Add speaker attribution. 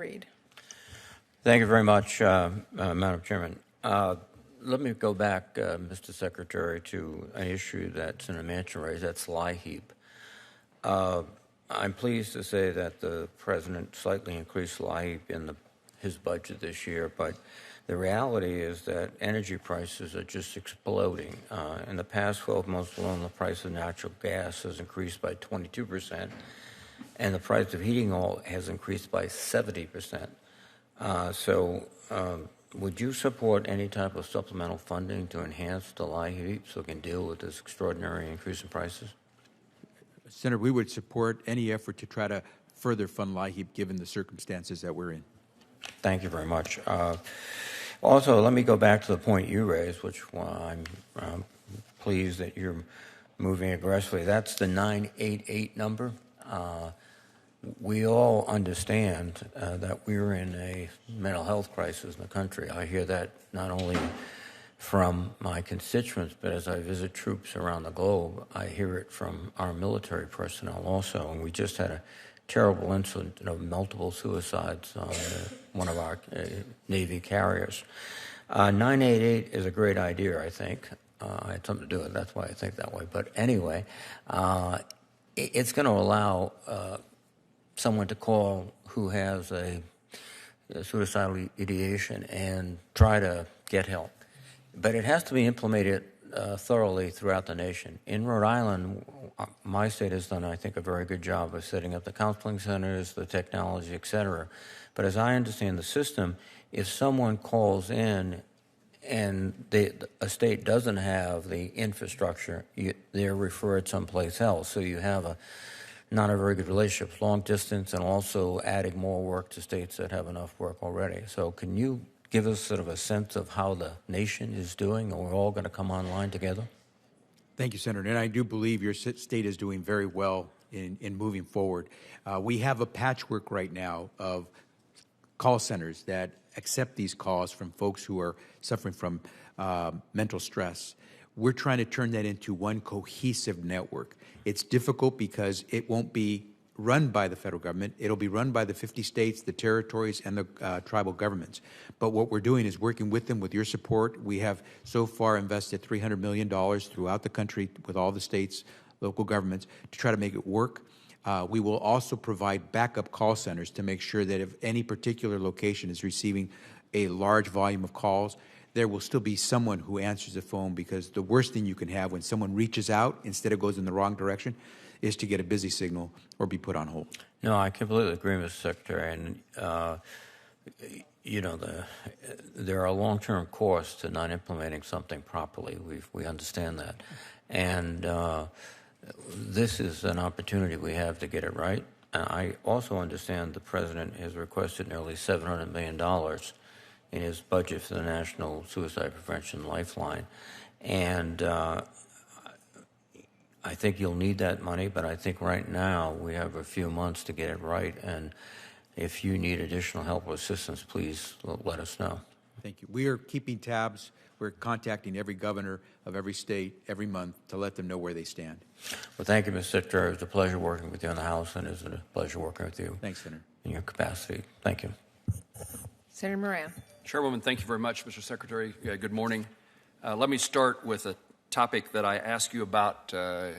Speaker 1: read.
Speaker 2: Thank you very much, Madam Chairman. Let me go back, Mr. Secretary, to an issue that Senator Manchin raised. That's LIHEAP. I'm pleased to say that the President slightly increased LIHEAP in his budget this year, but the reality is that energy prices are just exploding. In the past 12 months alone, the price of natural gas has increased by 22%, and the price of heating oil has increased by 70%. Would you support any type of supplemental funding to enhance the LIHEAP so we can deal with this extraordinary increase in prices?
Speaker 3: Senator, we would support any effort to try to further fund LIHEAP given the circumstances that we're in.
Speaker 2: Thank you very much. Also, let me go back to the point you raised, which I'm pleased that you're moving aggressively. That's the 988 number. We all understand that we're in a mental health crisis in the country. I hear that not only from my constituents, but as I visit troops around the globe, I hear it from our military personnel also. And we just had a terrible incident of multiple suicides on one of our Navy carriers. 988 is a great idea, I think. I had something to do with it. That's why I think that way. But anyway, it's going to allow someone to call who has a suicidal ideation and try to get help. But it has to be implemented thoroughly throughout the nation. In Rhode Island, my state has done, I think, a very good job of setting up the counseling centers, the technology, et cetera. But as I understand the system, if someone calls in and a state doesn't have the infrastructure, they're referred someplace else. So you have not a very good relationship, long distance, and also adding more work to states that have enough work already. So can you give us sort of a sense of how the nation is doing, and we're all going to come online together?
Speaker 3: Thank you, Senator. And I do believe your state is doing very well in moving forward. We have a patchwork right now of call centers that accept these calls from folks who are suffering from mental stress. We're trying to turn that into one cohesive network. It's difficult because it won't be run by the federal government. It'll be run by the 50 states, the territories, and the tribal governments. But what we're doing is working with them with your support. We have so far invested $300 million throughout the country with all the states, local governments, to try to make it work. We will also provide backup call centers to make sure that if any particular location is receiving a large volume of calls, there will still be someone who answers the phone, because the worst thing you can have when someone reaches out instead of goes in the wrong direction is to get a busy signal or be put on hold.
Speaker 2: No, I completely agree, Mr. Secretary. And, there are long-term costs to not implementing something properly. We understand that. And this is an opportunity we have to get it right. I also understand the President has requested nearly $700 million in his budget for the National Suicide Prevention Lifeline. And I think you'll need that money, but I think right now we have a few months to get it right. And if you need additional help or assistance, please let us know.
Speaker 3: Thank you. We are keeping tabs. We're contacting every governor of every state every month to let them know where they stand.
Speaker 2: Well, thank you, Mr. Secretary. It was a pleasure working with you in the House, and it's a pleasure working with you.
Speaker 3: Thanks, Senator.
Speaker 2: In your capacity. Thank you.
Speaker 1: Senator Moran.
Speaker 4: Chairwoman, thank you very much, Mr. Secretary. Good morning. Let me start with a topic that I asked you about